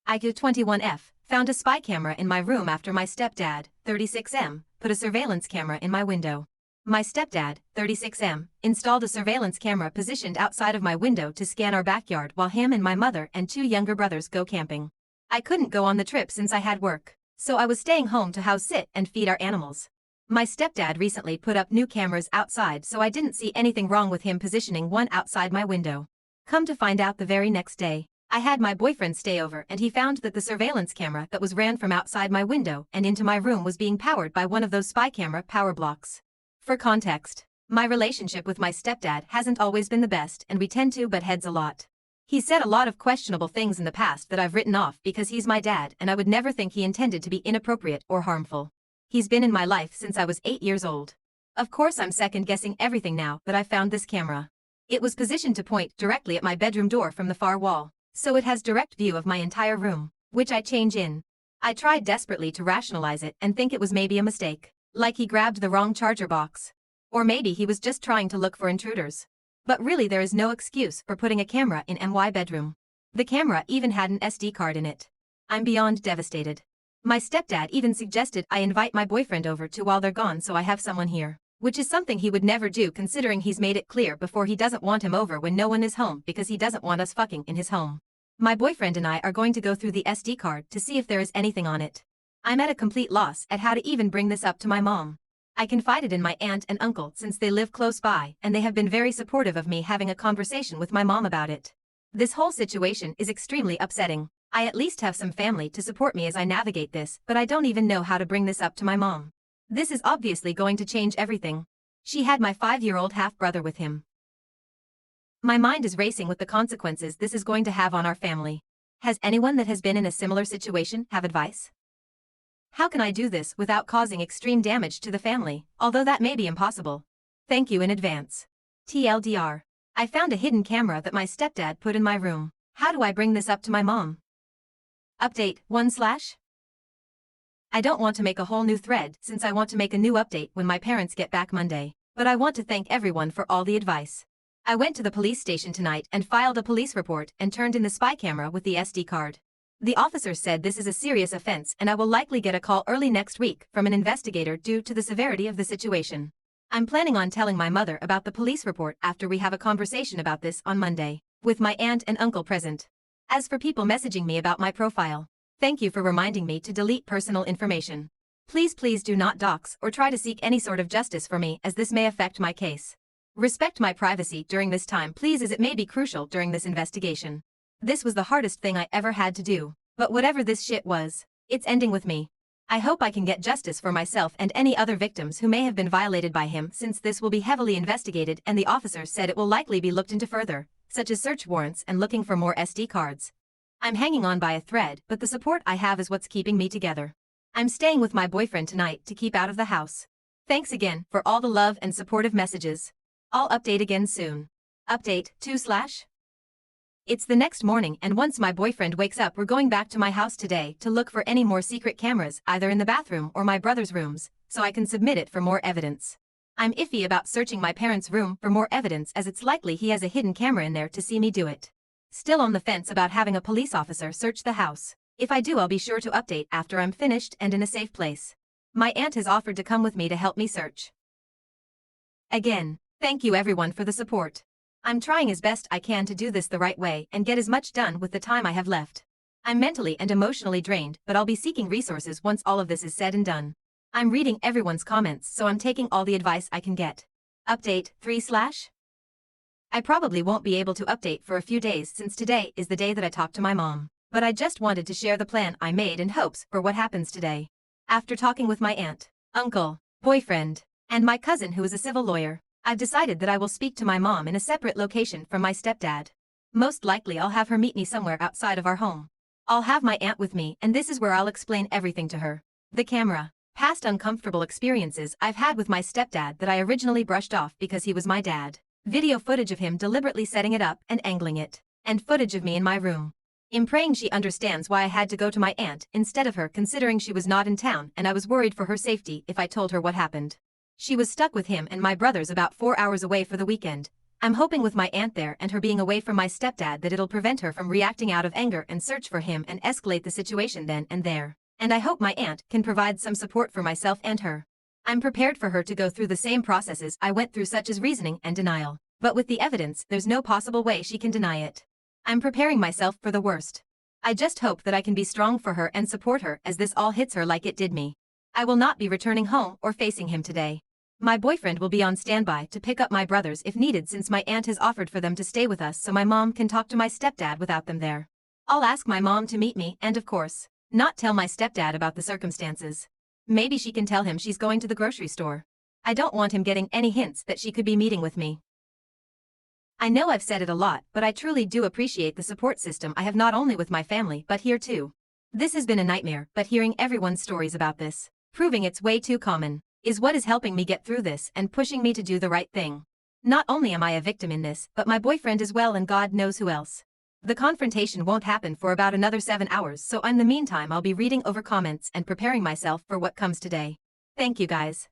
IQ21F, found a spy camera in my room after my stepdad, 36M, put a surveillance camera in my window. My stepdad, 36M, installed a surveillance camera positioned outside of my window to scan our backyard while him and my mother and two younger brothers go camping. I couldn't go on the trip since I had work, so I was staying home to house sit and feed our animals. My stepdad recently put up new cameras outside, so I didn't see anything wrong with him positioning one outside my window. Come to find out, the very next day, I had my boyfriend stay over and he found that the surveillance camera that was ran from outside my window and into my room was being powered by one of those spy camera power blocks. For context, my relationship with my stepdad hasn't always been the best and we tend to butt heads a lot. He said a lot of questionable things in the past that I've written off because he's my dad and I would never think he intended to be inappropriate or harmful. He's been in my life since I was 8 years old. Of course I'm second-guessing everything now that I found this camera. It was positioned to point directly at my bedroom door from the far wall, so it has direct view of my entire room, which I change in. I tried desperately to rationalize it and think it was maybe a mistake, like he grabbed the wrong charger box. Or maybe he was just trying to look for intruders. But really there is no excuse for putting a camera in my bedroom. The camera even had an SD card in it. I'm beyond devastated. My stepdad even suggested I invite my boyfriend over too while they're gone so I have someone here, which is something he would never do considering he's made it clear before he doesn't want him over when no one is home because he doesn't want us fucking in his home. My boyfriend and I are going to go through the SD card to see if there is anything on it. I'm at a complete loss at how to even bring this up to my mom. I confided in my aunt and uncle since they live close by and they have been very supportive of me having a conversation with my mom about it. This whole situation is extremely upsetting. I at least have some family to support me as I navigate this, but I don't even know how to bring this up to my mom. This is obviously going to change everything. She had my 5-year-old half-brother with him. My mind is racing with the consequences this is going to have on our family. Has anyone that has been in a similar situation have advice? How can I do this without causing extreme damage to the family, although that may be impossible? Thank you in advance. TLDR. I found a hidden camera that my stepdad put in my room. How do I bring this up to my mom? Update 1/. I don't want to make a whole new thread since I want to make a new update when my parents get back Monday, but I want to thank everyone for all the advice. I went to the police station tonight and filed a police report and turned in the spy camera with the SD card. The officer said this is a serious offense and I will likely get a call early next week from an investigator due to the severity of the situation. I'm planning on telling my mother about the police report after we have a conversation about this on Monday, with my aunt and uncle present. As for people messaging me about my profile, thank you for reminding me to delete personal information. Please do not dox or try to seek any sort of justice for me as this may affect my case. Respect my privacy during this time please, as it may be crucial during this investigation. This was the hardest thing I ever had to do, but whatever this shit was, it's ending with me. I hope I can get justice for myself and any other victims who may have been violated by him since this will be heavily investigated and the officers said it will likely be looked into further, such as search warrants and looking for more SD cards. I'm hanging on by a thread, but the support I have is what's keeping me together. I'm staying with my boyfriend tonight to keep out of the house. Thanks again for all the love and supportive messages. I'll update again soon. Update 2/. It's the next morning and once my boyfriend wakes up we're going back to my house today to look for any more secret cameras either in the bathroom or my brother's rooms, so I can submit it for more evidence. I'm iffy about searching my parents' room for more evidence as it's likely he has a hidden camera in there to see me do it. Still on the fence about having a police officer search the house. If I do I'll be sure to update after I'm finished and in a safe place. My aunt has offered to come with me to help me search. Again, thank you everyone for the support. I'm trying as best I can to do this the right way and get as much done with the time I have left. I'm mentally and emotionally drained, but I'll be seeking resources once all of this is said and done. I'm reading everyone's comments so I'm taking all the advice I can get. Update 3/. I probably won't be able to update for a few days since today is the day that I talked to my mom, but I just wanted to share the plan I made in hopes for what happens today. After talking with my aunt, uncle, boyfriend, and my cousin who is a civil lawyer, I've decided that I will speak to my mom in a separate location from my stepdad. Most likely I'll have her meet me somewhere outside of our home. I'll have my aunt with me and this is where I'll explain everything to her. The camera. Past uncomfortable experiences I've had with my stepdad that I originally brushed off because he was my dad. Video footage of him deliberately setting it up and angling it. And footage of me in my room. I'm praying she understands why I had to go to my aunt instead of her considering she was not in town and I was worried for her safety if I told her what happened. She was stuck with him and my brothers about 4 hours away for the weekend, I'm hoping with my aunt there and her being away from my stepdad that it'll prevent her from reacting out of anger and search for him and escalate the situation then and there. And I hope my aunt can provide some support for myself and her. I'm prepared for her to go through the same processes I went through, such as reasoning and denial. But with the evidence, there's no possible way she can deny it. I'm preparing myself for the worst. I just hope that I can be strong for her and support her as this all hits her like it did me. I will not be returning home or facing him today. My boyfriend will be on standby to pick up my brothers if needed, since my aunt has offered for them to stay with us so my mom can talk to my stepdad without them there. I'll ask my mom to meet me and, of course, not tell my stepdad about the circumstances. Maybe she can tell him she's going to the grocery store. I don't want him getting any hints that she could be meeting with me. I know I've said it a lot, but I truly do appreciate the support system I have, not only with my family but here too. This has been a nightmare, but hearing everyone's stories about this, proving it's way too common, is what is helping me get through this and pushing me to do the right thing. Not only am I a victim in this, but my boyfriend as well, and God knows who else. The confrontation won't happen for about another 7 hours, so in the meantime I'll be reading over comments and preparing myself for what comes today. Thank you guys.